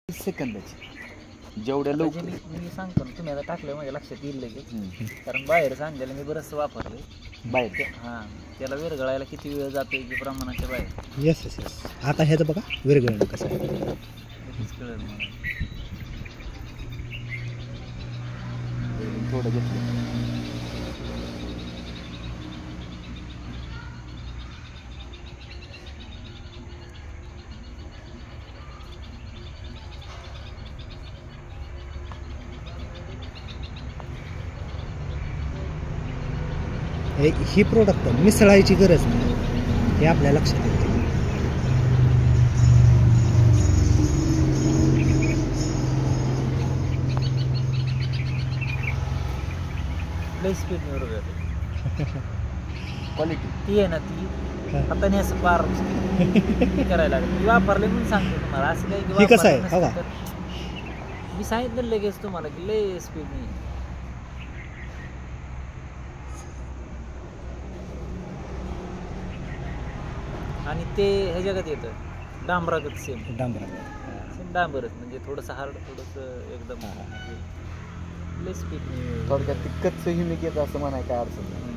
सेकंदाची जेवढ्या म्हणजे लवकर मी सांगतो ना, तुम्ही आता टाकलं माझ्या लक्षात येईल लगेच. कारण बाहेर सांगायला मी बरंचसं वापरलं बाहेर हां, त्याला विरघळायला किती वेळ जातो की प्रमाणाच्या बाहेर येस येस येस. आता ह्याचं बघा विरघळणं कसं आहे. लगेच कळेल मला. थोडं घेतलं. ही प्रोडक्ट मिसळायची गरज नाही हे आपल्या लक्षात येते. लई स्पीड विरघळते क्वालिटी ती आहे ना, ती हाताने असं पार करायला लागेल. ती वापरले म्हणून सांगतो तुम्हाला. असं काही की हे कसं आहे वापरलं बघा. नसतं तर मी सांगितलं लगेच तुम्हाला की लय स्पीड नाही. आणि ते ह्याच्यात येतं डांबरागत सेम डांबरा. सेम डांबरच, म्हणजे थोडंसं हार्ड, थोडंसं एकदम लय स्पीड नाही. थोडक्यात ती कच्च हिमिक येतं असं म्हणाय काय अडचण नाही.